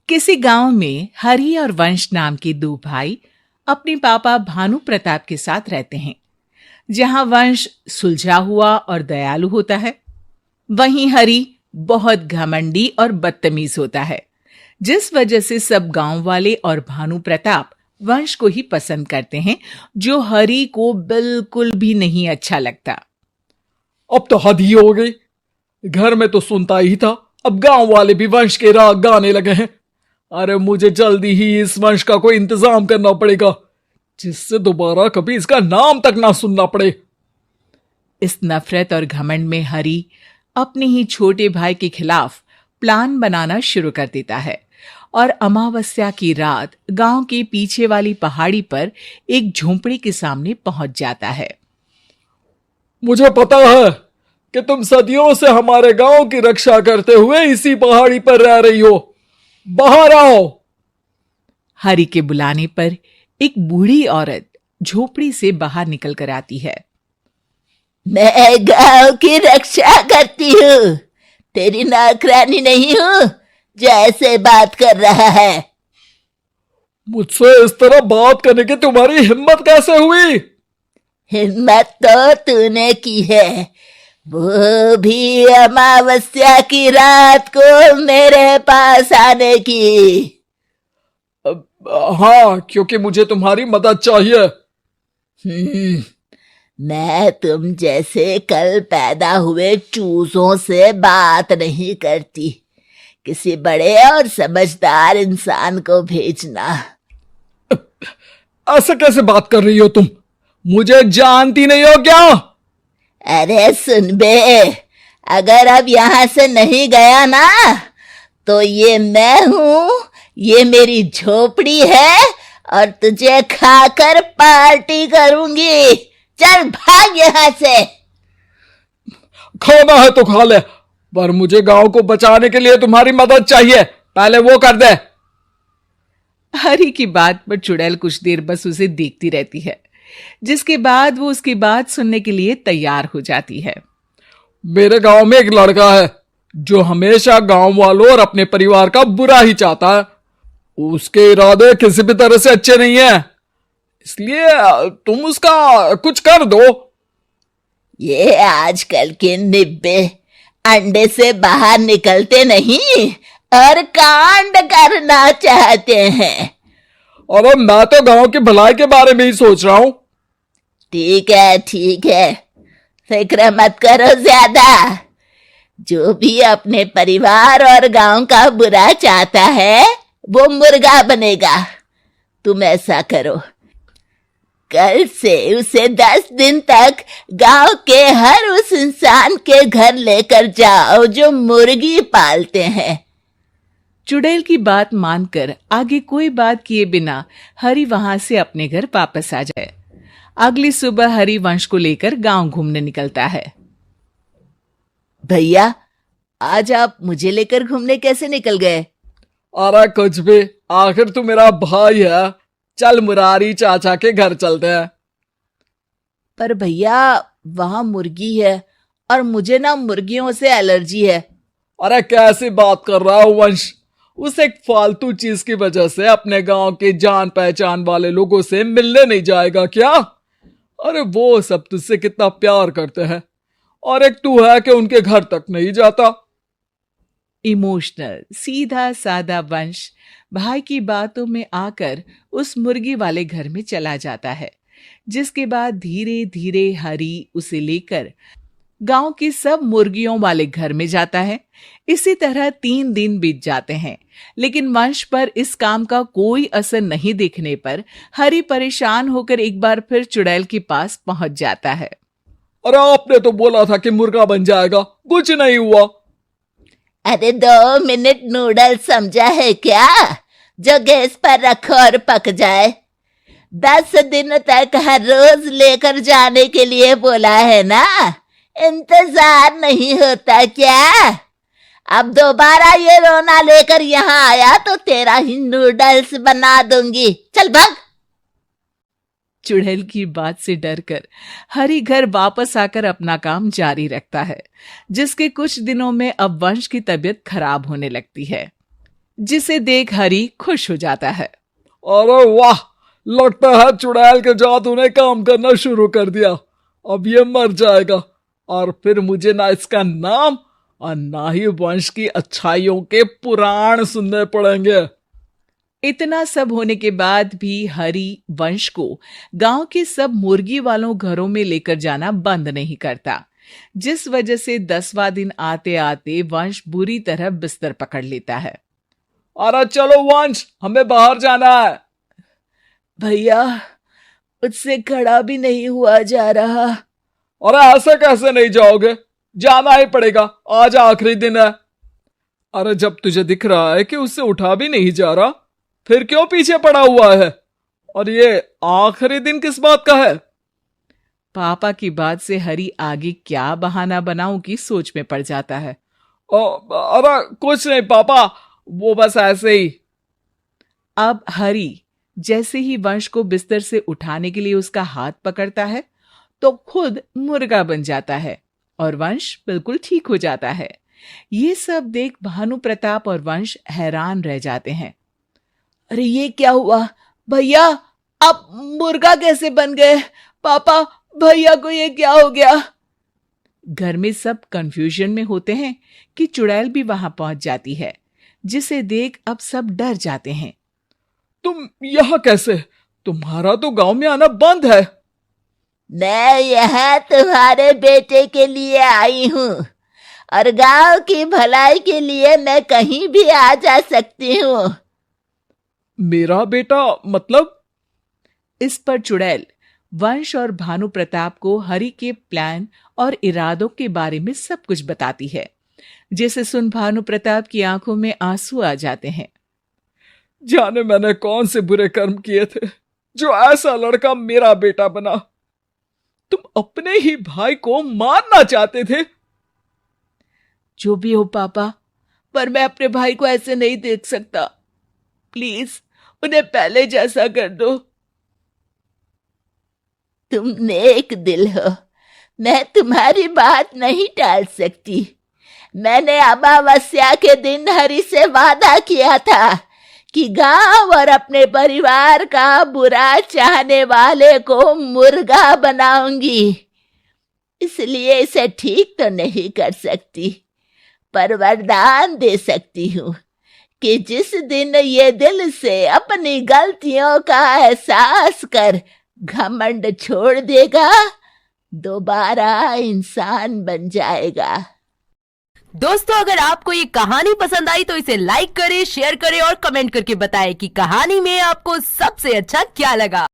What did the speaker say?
किसी गांव में हरि और वंश नाम के दो भाई अपने पापा भानु प्रताप के साथ रहते हैं। जहां वंश सुलझा हुआ और दयालु होता है, वहीं हरि बहुत घमंडी और बदतमीज होता है, जिस वजह से सब गांव वाले और भानु प्रताप वंश को ही पसंद करते हैं, जो हरि को बिल्कुल भी नहीं अच्छा लगता। अब तो हद ही हो गई। घर में तो सुनता ही था, अब गांव वाले भी वंश के राग गाने लगे हैं। अरे मुझे जल्दी ही इस वंश का कोई इंतजाम करना पड़ेगा, जिससे दोबारा कभी इसका नाम तक ना सुनना पड़े। इस नफरत और घमंड में हरि अपने ही छोटे भाई के खिलाफ प्लान बनाना शुरू कर देता है और अमावस्या की रात गांव के पीछे वाली पहाड़ी पर एक झोंपड़ी के सामने पहुंच जाता है। मुझे पता है कि तुम सदियों से हमारे गांव की रक्षा करते हुए इसी पहाड़ी पर रह रही हो। बाहर आओ। हरि के बुलाने पर एक बूढ़ी औरत झोपड़ी से बाहर निकल कर आती है। मैं गांव की रक्षा करती हूँ, तेरी नौकरानी नहीं हूँ जो ऐसे बात कर रहा है। मुझसे इस तरह बात करने की तुम्हारी हिम्मत कैसे हुई? हिम्मत तो तूने की है, वो भी अमावस्या की रात को मेरे पास आने की। हाँ, क्योंकि मुझे तुम्हारी मदद चाहिए। मैं तुम जैसे कल पैदा हुए चूजों से बात नहीं करती, किसी बड़े और समझदार इंसान को भेजना। ऐसे कैसे बात कर रही हो तुम? मुझे जानती नहीं हो क्या? अरे सुन बे, अगर अब यहां से नहीं गया ना तो ये मैं हूं, ये मेरी झोपड़ी है और तुझे खाकर पार्टी करूंगी। चल भाग यहां से। खाना है तो खा ले, पर मुझे गांव को बचाने के लिए तुम्हारी मदद चाहिए, पहले वो कर दे। हरि की बात पर चुड़ैल कुछ देर बस उसे देखती रहती है, जिसके बाद वो उसकी बात सुनने के लिए तैयार हो जाती है। मेरे गांव में एक लड़का है जो हमेशा गांव वालों और अपने परिवार का बुरा ही चाहता है। उसके इरादे किसी भी तरह से अच्छे नहीं है, इसलिए तुम उसका कुछ कर दो। ये आजकल के निब्बे अंडे से बाहर निकलते नहीं और कांड करना चाहते हैं। और मैं तो गांव की भलाई के बारे में ही सोच रहा हूं। ठीक है, फिक्र मत करो ज्यादा। जो भी अपने परिवार और गांव का बुरा चाहता है वो मुर्गा बनेगा। तुम ऐसा करो, कल से उसे 10 दिन तक गांव के हर उस इंसान के घर लेकर जाओ जो मुर्गी पालते हैं। चुड़ैल की बात मानकर आगे कोई बात किए बिना हरि वहां से अपने घर वापस आ जाए। अगली सुबह हरि वंश को लेकर गांव घूमने निकलता है। भैया, आज आप मुझे लेकर घूमने कैसे निकल गए? अरे कुछ भी, आखिर तू मेरा भाई है। चल मुरारी चाचा के घर चलते हैं। पर भैया, वहां मुर्गी है और मुझे ना मुर्गियों से एलर्जी है। अरे कैसी बात कर रहा हूं वंश? उस एक फालतू चीज की वजह से अपने गांव के जान पहचान वाले लोगों से मिलने नहीं जाएगा क्या? अरे वो सब तुझसे कितना प्यार करते हैं, और एक तू है कि उनके घर तक नहीं जाता। इमोशनल सीधा सादा वंश भाई की बातों में आकर उस मुर्गी वाले घर में चला जाता है, जिसके बाद धीरे धीरे हरि उसे लेकर गांव की सब मुर्गियों वाले घर में जाता है। इसी तरह 3 दिन बीत जाते हैं, लेकिन वंश पर इस काम का कोई असर नहीं दिखने पर हरि परेशान होकर एक बार फिर चुड़ैल के पास पहुंच जाता है। अरे आपने तो बोला था कि मुर्गा बन जाएगा, कुछ नहीं हुआ। अरे 2 मिनट नूडल समझा है क्या, जो गैस पर रखो और पक जाए? 10 दिन तक हर रोज लेकर जाने के लिए बोला है ना, इंतजार नहीं होता क्या? अब दोबारा ये रोना लेकर यहाँ आया तो तेरा ही नूडल्स बना दूंगी। चल भाग। चुड़ैल की बात से डरकर हरि घर वापस आकर अपना काम जारी रखता है, जिसके कुछ दिनों में अब वंश की तबीयत खराब होने लगती है। जिसे देख हरी खुश हो जाता है। अरे वाह, लगता है चुड़ैल के जादू ने काम करना शुरू कर दिया। अब ये मर जाएगा और फिर मुझे ना इसका नाम और ना ही वंश की अच्छाइयों के पुराण सुनने पड़ेंगे। इतना सब होने के बाद भी हरी वंश को गांव के सब मुर्गी वालों घरों में लेकर जाना बंद नहीं करता, जिस वजह से 10वां दिन आते आते वंश बुरी तरह बिस्तर पकड़ लेता है। अरे चलो वंश, हमें बाहर जाना है। भैया, मुझसे खड़ा भी नहीं हुआ जा रहा। अरे ऐसे कैसे नहीं जाओगे, जाना ही पड़ेगा, आज आखिरी दिन है। अरे जब तुझे दिख रहा है कि उससे उठा भी नहीं जा रहा, फिर क्यों पीछे पड़ा हुआ है? और ये आखिरी दिन किस बात का है? पापा की बात से हरी आगे क्या बहाना बनाऊं की सोच में पड़ जाता है। अरे कुछ नहीं पापा, वो बस ऐसे ही। अब हरी जैसे ही वंश को बिस्तर से उठाने के लिए उसका हाथ पकड़ता है तो खुद मुर्गा बन जाता है और वंश बिल्कुल ठीक हो जाता है। ये सब देख भानु प्रताप और वंश हैरान रह जाते हैं। अरे ये क्या हुआ भैया, आप मुर्गा कैसे बन गए? पापा, भैया को ये क्या हो गया? घर में सब कंफ्यूजन में होते हैं कि चुड़ैल भी वहां पहुंच जाती है, जिसे देख अब सब डर जाते हैं। तुम यहाँ कैसे? तुम्हारा तो गांव में आना बंद है। मैं यहाँ तुम्हारे बेटे के लिए आई हूँ और गांव की भलाई के लिए मैं कहीं भी आ जा सकती हूँ। मेरा बेटा मतलब? इस पर चुड़ैल वंश और भानु प्रताप को हरि के प्लान और इरादों के बारे में सब कुछ बताती है, जिसे सुन भानु प्रताप की आंखों में आंसू आ जाते हैं। जाने मैंने कौन से बुरे कर्म किए थे जो ऐसा लड़का मेरा बेटा बना। तुम अपने ही भाई को मारना चाहते थे। जो भी हो पापा, पर मैं अपने भाई को ऐसे नहीं देख सकता। प्लीज उन्हें पहले जैसा कर दो। तुम नेक दिल हो, मैं तुम्हारी बात नहीं टाल सकती। मैंने अमावस्या के दिन हरि से वादा किया था कि गांव और अपने परिवार का बुरा चाहने वाले को मुर्गा बनाऊंगी। इसलिए इसे ठीक तो नहीं कर सकती, पर वरदान दे सकती हूँ कि जिस दिन ये दिल से अपनी गलतियों का एहसास कर घमंड छोड़ देगा, दोबारा इंसान बन जाएगा। दोस्तों, अगर आपको ये कहानी पसंद आई तो इसे लाइक करें, शेयर करें और कमेंट करके बताएं कि कहानी में आपको सबसे अच्छा क्या लगा।